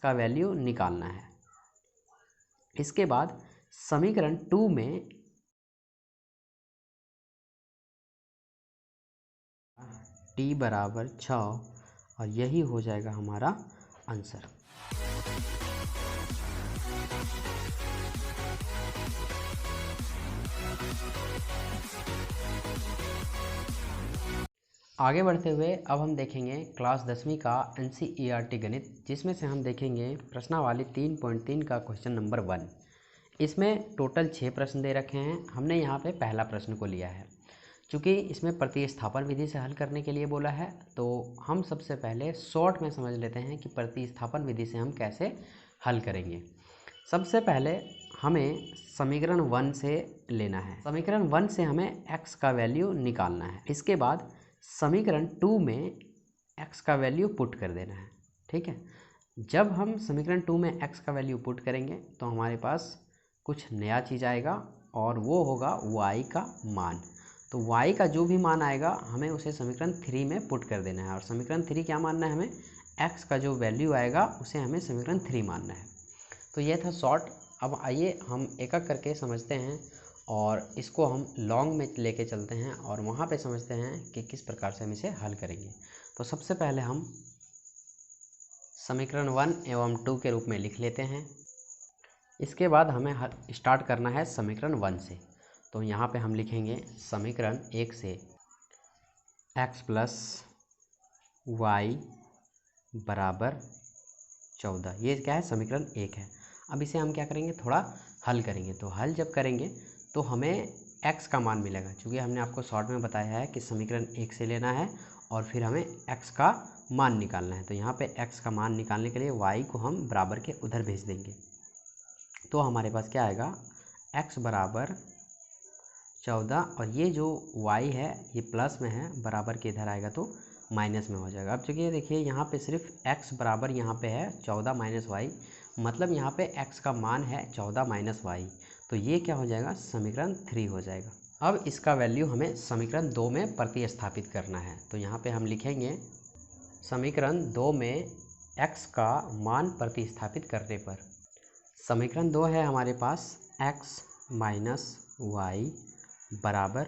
का वैल्यू निकालना है। इसके बाद समीकरण 2 में t बराबर 6 और यही हो जाएगा हमारा आंसर। आगे बढ़ते हुए अब हम देखेंगे क्लास 10वीं का NCERT गणित, जिसमें से हम देखेंगे प्रश्नावली 3.3 का क्वेश्चन नंबर 1। इसमें टोटल 6 प्रश्न दे रखे हैं। हमने यहाँ पे पहला प्रश्न को लिया है। चूँकि इसमें प्रतिस्थापन विधि से हल करने के लिए बोला है, तो हम सबसे पहले शॉर्ट में समझ लेते हैं कि प्रतिस्थापन विधि से हम कैसे हल करेंगे। सबसे पहले हमें समीकरण 1 से लेना है। समीकरण 1 से हमें x का वैल्यू निकालना है। इसके बाद समीकरण 2 में x का वैल्यू पुट कर देना है। ठीक है, जब हम समीकरण 2 में x का वैल्यू पुट करेंगे तो हमारे पास कुछ नया चीज़ आएगा और वो होगा y का मान। तो y का जो भी मान आएगा हमें उसे समीकरण 3 में पुट कर देना है। और समीकरण 3 क्या मानना है हमें? x का जो वैल्यू आएगा उसे हमें समीकरण 3 मानना है। तो ये था शॉर्ट। अब आइए हम एक एक करके समझते हैं और इसको हम लॉन्ग में लेके चलते हैं और वहाँ पे समझते हैं कि किस प्रकार से हम इसे हल करेंगे। तो सबसे पहले हम समीकरण 1 एवं 2 के रूप में लिख लेते हैं। इसके बाद हमें स्टार्ट करना है समीकरण 1 से। तो यहाँ पे हम लिखेंगे समीकरण 1 से x प्लस वाई बराबर 14। ये क्या है? समीकरण 1 है। अब इसे हम क्या करेंगे? थोड़ा हल करेंगे। तो हल जब करेंगे तो हमें x का मान मिलेगा। चूँकि हमने आपको शॉर्ट में बताया है कि समीकरण 1 से लेना है और फिर हमें x का मान निकालना है। तो यहाँ पे x का मान निकालने के लिए y को हम बराबर के उधर भेज देंगे। तो हमारे पास क्या आएगा? x बराबर 14 और ये जो y है ये प्लस में है, बराबर के इधर आएगा तो माइनस में हो जाएगा। अब चूँकि देखिए यहाँ पे सिर्फ x बराबर यहाँ पे है 14 माइनस वाई, मतलब यहाँ पे x का मान है 14 माइनस वाई। तो ये क्या हो जाएगा? समीकरण 3 हो जाएगा। अब इसका वैल्यू हमें समीकरण 2 में प्रतिस्थापित करना है। तो यहाँ पे हम लिखेंगे समीकरण 2 में x का मान प्रतिस्थापित करने पर, समीकरण 2 है हमारे पास x माइनस वाई बराबर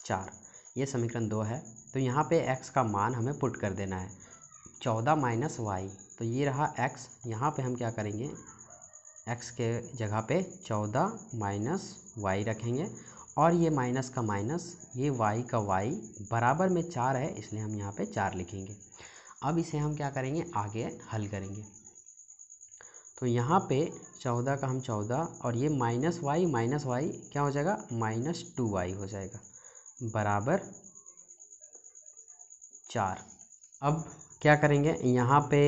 4। ये समीकरण 2 है। तो यहाँ पे x का मान हमें पुट कर देना है 14 माइनस वाई। तो ये रहा x। यहाँ पे हम क्या करेंगे? x के जगह पे 14 माइनस वाई रखेंगे और ये माइनस का माइनस, ये y का y बराबर में 4 है, इसलिए हम यहाँ पे 4 लिखेंगे। अब इसे हम क्या करेंगे? आगे हल करेंगे। तो यहाँ पे 14 का हम 14 और ये माइनस वाई क्या हो जाएगा? माइनस 2y हो जाएगा बराबर 4। अब क्या करेंगे? यहाँ पे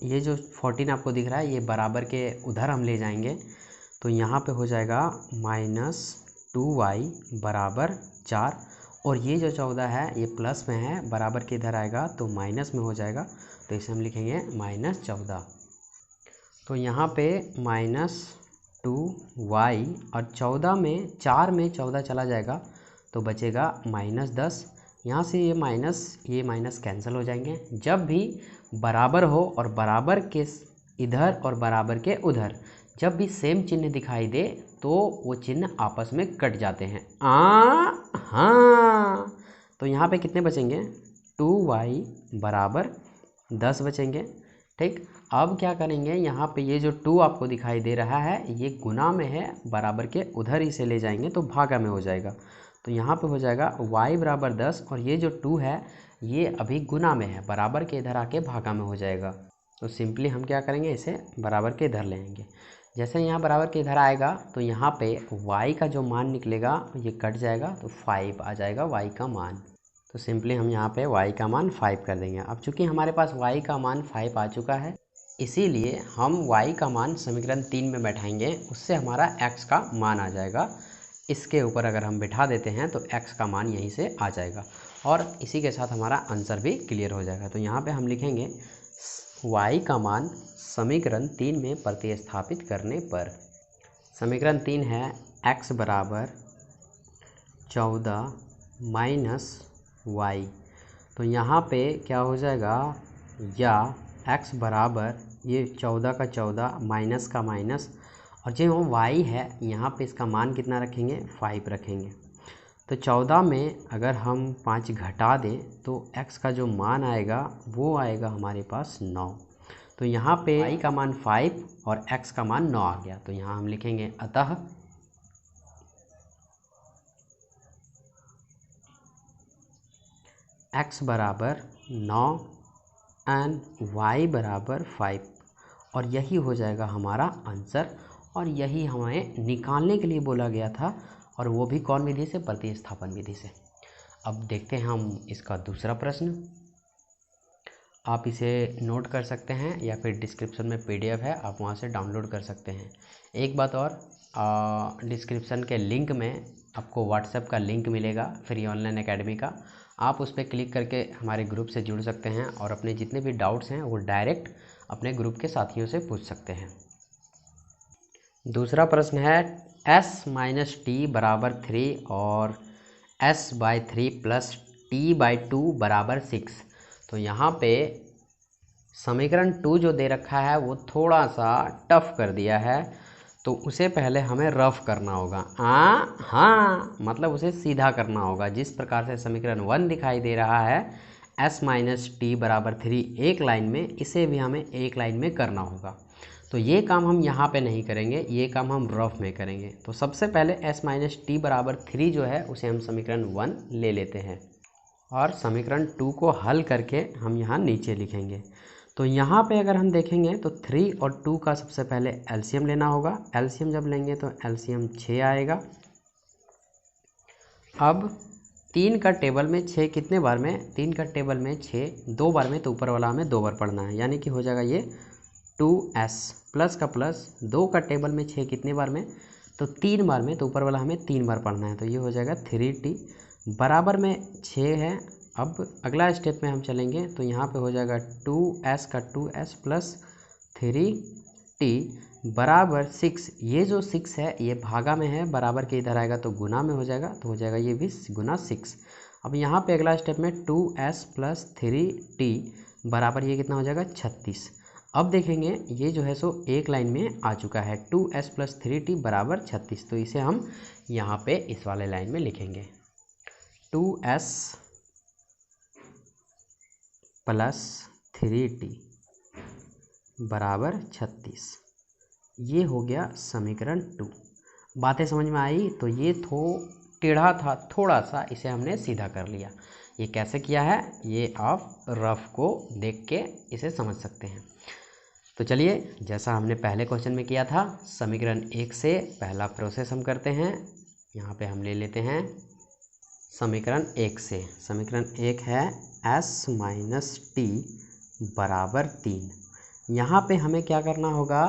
ये जो 14 आपको दिख रहा है ये बराबर के उधर हम ले जाएंगे। तो यहाँ पे हो जाएगा माइनस 2y बराबर 4 और ये जो 14 है ये प्लस में है, बराबर के इधर आएगा तो माइनस में हो जाएगा। तो इसे हम लिखेंगे माइनस 14। तो यहाँ पे माइनस 2y और 14 में 4 में 14 चला जाएगा तो बचेगा माइनस 10। यहाँ से ये माइनस कैंसिल हो जाएंगे। जब भी बराबर हो और बराबर के इधर और बराबर के उधर जब भी सेम चिन्ह दिखाई दे तो वो चिन्ह आपस में कट जाते हैं। हाँ, तो यहाँ पे कितने बचेंगे? 2y बराबर 10 बचेंगे। ठीक, अब क्या करेंगे? यहाँ पे ये जो 2 आपको दिखाई दे रहा है ये गुना में है, बराबर के उधर ही से ले जाएंगे तो भागा में हो जाएगा। तो यहाँ पे हो जाएगा y बराबर 10 और ये जो 2 है ये अभी गुना में है, बराबर के इधर आके भागा में हो जाएगा। तो सिंपली हम क्या करेंगे? इसे बराबर के इधर लेंगे। जैसे यहाँ बराबर के इधर आएगा तो यहाँ पे y का जो मान निकलेगा ये कट जाएगा तो 5 आ जाएगा y का मान। तो सिंपली हम यहाँ पे y का मान 5 कर देंगे। अब चूँकि हमारे पास y का मान 5 आ चुका है, इसीलिए हम y का मान समीकरण 3 में बैठाएंगे, उससे हमारा x का मान आ जाएगा। इसके ऊपर अगर हम बिठा देते हैं तो x का मान यहीं से आ जाएगा और इसी के साथ हमारा आंसर भी क्लियर हो जाएगा। तो यहाँ पे हम लिखेंगे y का मान समीकरण 3 में प्रतिस्थापित करने पर, समीकरण 3 है x बराबर 14 माइनस वाई। तो यहाँ पे क्या हो जाएगा? या x बराबर ये 14 का 14 माइनस का माइनस, और जो y है यहाँ पे इसका मान कितना रखेंगे 5 रखेंगे। तो 14 में अगर हम 5 घटा दें तो x का जो मान आएगा वो आएगा हमारे पास 9। तो यहाँ पे y का मान 5 और x का मान 9 आ गया। तो यहाँ हम लिखेंगे अतः x बराबर 9 एंड y बराबर 5, और यही हो जाएगा हमारा आंसर। और यही हमें निकालने के लिए बोला गया था, और वो भी कौन विधि से, प्रतिस्थापन विधि से। अब देखते हैं हम इसका दूसरा प्रश्न। आप इसे नोट कर सकते हैं या फिर डिस्क्रिप्शन में PDF है, आप वहाँ से डाउनलोड कर सकते हैं। एक बात और, डिस्क्रिप्शन के लिंक में आपको व्हाट्सएप का लिंक मिलेगा फ्री ऑनलाइन एकेडमी का। आप उस पर क्लिक करके हमारे ग्रुप से जुड़ सकते हैं और अपने जितने भी डाउट्स हैं वो डायरेक्ट अपने ग्रुप के साथियों से पूछ सकते हैं। दूसरा प्रश्न है s माइनस टी बराबर 3 और s/3 प्लस t/2 बराबर 6। तो यहाँ पे समीकरण 2 जो दे रखा है वो थोड़ा सा टफ कर दिया है, तो उसे पहले हमें रफ करना होगा। हाँ, मतलब उसे सीधा करना होगा। जिस प्रकार से समीकरण 1 दिखाई दे रहा है s माइनस टी बराबर 3 एक लाइन में, इसे भी हमें एक लाइन में करना होगा। तो ये काम हम यहाँ पे नहीं करेंगे, ये काम हम रफ में करेंगे। तो सबसे पहले s माइनस टी बराबर 3 जो है उसे हम समीकरण 1 ले लेते हैं और समीकरण 2 को हल करके हम यहाँ नीचे लिखेंगे। तो यहाँ पे अगर हम देखेंगे तो 3 और 2 का सबसे पहले एलसीएम लेना होगा। एलसीएम जब लेंगे तो एलसीएम 6 आएगा। अब 3 का टेबल में 6 कितने बार में, 3 का टेबल में 6 2 बार में, तो ऊपर वाला हमें 2 बार पढ़ना है, यानी कि हो जाएगा ये 2s प्लस का प्लस 2 का टेबल में 6 कितने बार में, तो 3 बार में, तो ऊपर वाला हमें 3 बार पढ़ना है। तो ये हो जाएगा 3t बराबर में 6 है। अब अगला स्टेप में हम चलेंगे तो यहाँ पे हो जाएगा 2s का 2s प्लस 3t बराबर 6। ये जो 6 है ये भागा में है, बराबर के इधर आएगा तो गुना में हो जाएगा, तो हो जाएगा ये भी गुना 6। अब यहाँ पे अगला स्टेप में 2s प्लस 3t बराबर ये कितना हो जाएगा 36। अब देखेंगे ये जो है सो एक लाइन में आ चुका है, 2s प्लस 3t बराबर 36। तो इसे हम यहाँ पे इस वाले लाइन में लिखेंगे 2s प्लस 3t बराबर 36। ये हो गया समीकरण 2। बातें समझ में आई? तो ये टेढ़ा था थोड़ा सा, इसे हमने सीधा कर लिया। ये कैसे किया है ये आप रफ को देख के इसे समझ सकते हैं। तो चलिए, जैसा हमने पहले क्वेश्चन में किया था, समीकरण 1 से पहला प्रोसेस हम करते हैं। यहाँ पे हम ले लेते हैं समीकरण 1 से। समीकरण 1 है s माइनस टी बराबर 3। यहाँ पे हमें क्या करना होगा,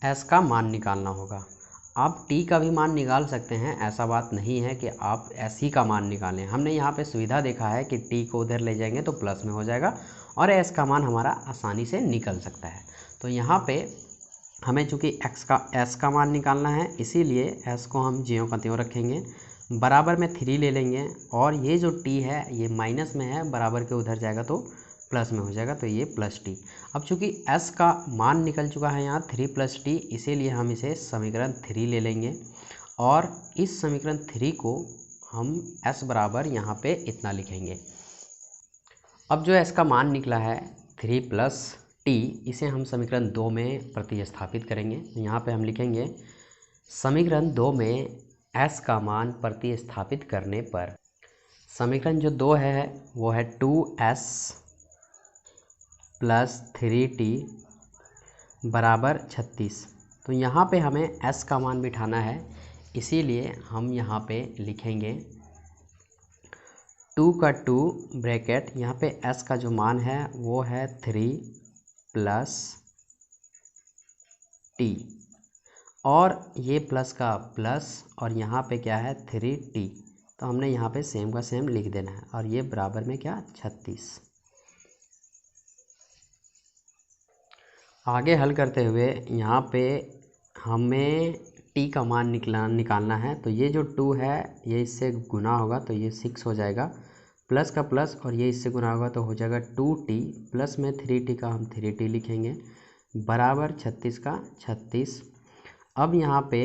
s का मान निकालना होगा। आप t का भी मान निकाल सकते हैं, ऐसा बात नहीं है कि आप s ही का मान निकालें। हमने यहाँ पे सुविधा देखा है कि t को उधर ले जाएंगे तो प्लस में हो जाएगा और s का मान हमारा आसानी से निकल सकता है। तो यहाँ पे हमें चूँकि s का मान निकालना है, इसीलिए s को हम ज्यों का त्यों रखेंगे, बराबर में 3 ले लेंगे, और ये जो t है ये माइनस में है, बराबर के उधर जाएगा तो प्लस में हो जाएगा, तो ये प्लस t। अब चूँकि s का मान निकल चुका है यहाँ 3 प्लस t, इसीलिए हम इसे समीकरण 3 ले लेंगे, और इस समीकरण 3 को हम s बराबर यहाँ पे इतना लिखेंगे। अब जो s का मान निकला है 3 प्लस t, इसे हम समीकरण 2 में प्रतिस्थापित करेंगे। यहाँ पे हम लिखेंगे समीकरण 2 में s का मान प्रतिस्थापित करने पर समीकरण जो 2 है वो है 2s प्लस 3t बराबर 36। तो यहाँ पे हमें s का मान बिठाना है, इसीलिए हम यहाँ पे लिखेंगे 2 का 2 ब्रैकेट, यहाँ पे s का जो मान है वो है 3 प्लस t, और ये प्लस का प्लस, और यहाँ पे क्या है 3t, तो हमने यहाँ पे सेम का सेम लिख देना है, और ये बराबर में क्या 36। आगे हल करते हुए यहाँ पे हमें t का मान निकालना है। तो ये जो 2 है ये इससे गुना होगा तो ये 6 हो जाएगा, प्लस का प्लस और ये इससे गुना होगा तो हो जाएगा 2t, प्लस में 3t का हम 3t लिखेंगे, बराबर 36 का 36। अब यहाँ पे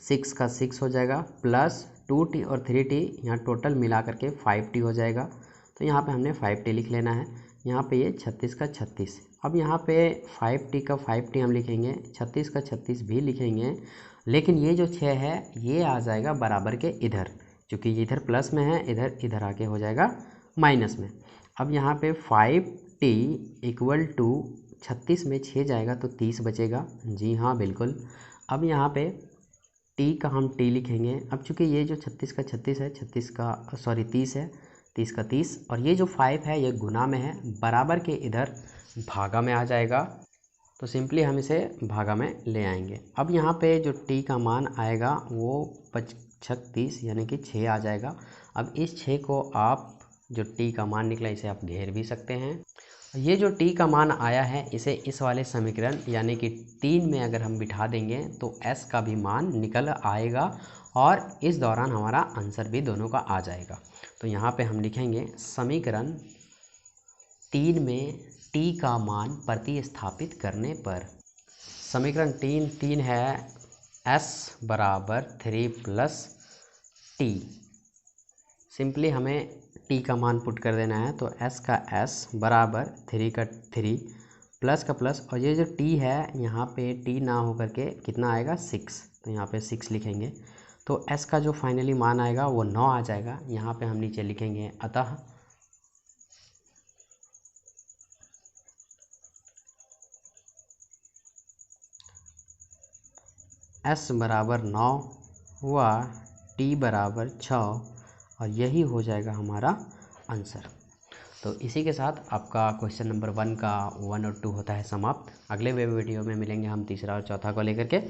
6 का 6 हो जाएगा, प्लस 2t और 3t, यहाँ टोटल मिला करके 5t हो जाएगा। तो यहाँ पे हमने 5t लिख लेना है। यहाँ पे ये 36 का 36। अब यहाँ पे 5t का 5t हम लिखेंगे, 36 का 36 भी लिखेंगे, लेकिन ये जो 6 है ये आ जाएगा बराबर के इधर, क्योंकि ये इधर प्लस में है, इधर आके हो जाएगा माइनस में। अब यहाँ पे 5t इक्वल टू 36 में 6 जाएगा तो 30 बचेगा। जी हाँ बिल्कुल। अब यहाँ पे t का हम t लिखेंगे। अब चूँकि ये जो 36 का 36 है, 30 है, 30 का 30, और ये जो 5 है ये गुना में है, बराबर के इधर भागा में आ जाएगा, तो सिंपली हम इसे भागा में ले आएंगे। अब यहाँ पे जो t का मान आएगा वो 36 यानी कि 6 आ जाएगा। अब इस 6 को आप जो t का मान निकला इसे आप घेर भी सकते हैं। ये जो t का मान आया है इसे इस वाले समीकरण यानी कि 3 में अगर हम बिठा देंगे तो s का भी मान निकल आएगा और इस दौरान हमारा आंसर भी दोनों का आ जाएगा। तो यहाँ पे हम लिखेंगे समीकरण 3 में t का मान प्रतिस्थापित करने पर, समीकरण 3 है s बराबर 3 प्लस t। सिंपली हमें t का मान पुट कर देना है, तो s का s बराबर 3 का 3 प्लस का प्लस, और ये जो t है यहाँ पे t ना हो करके कितना आएगा 6, तो यहाँ पे 6 लिखेंगे। तो s का जो फाइनली मान आएगा वो 9 आ जाएगा। यहाँ पे हम नीचे लिखेंगे अतः s बराबर 9 व t बराबर 6, और यही हो जाएगा हमारा आंसर। तो इसी के साथ आपका क्वेश्चन नंबर 1 का 1 और 2 होता है समाप्त। अगले वीडियो में मिलेंगे हम तीसरा और चौथा को लेकर के।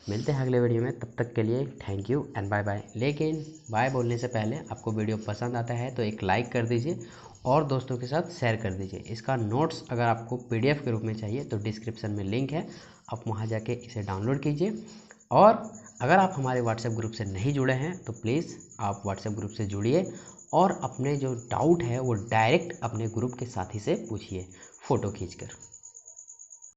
मिलते हैं अगले वीडियो में, तब तक के लिए thank you and bye bye. लेकिन बाय बोलने से पहले आपको वीडियो पसंद आता है तो एक लाइक कर दीजिए और दोस्तों के साथ शेयर कर दीजिए। इसका नोट्स अगर आपको PDF के रूप में चाहिए तो डिस्क्रिप्शन में लिंक है, आप वहाँ जाके इसे डाउनलोड कीजिए। और अगर आप हमारे व्हाट्सएप ग्रुप से नहीं जुड़े हैं तो प्लीज़ आप व्हाट्सएप ग्रुप से जुड़िए और अपने जो डाउट है वो डायरेक्ट अपने ग्रुप के साथी से पूछिए फ़ोटो खींचकर।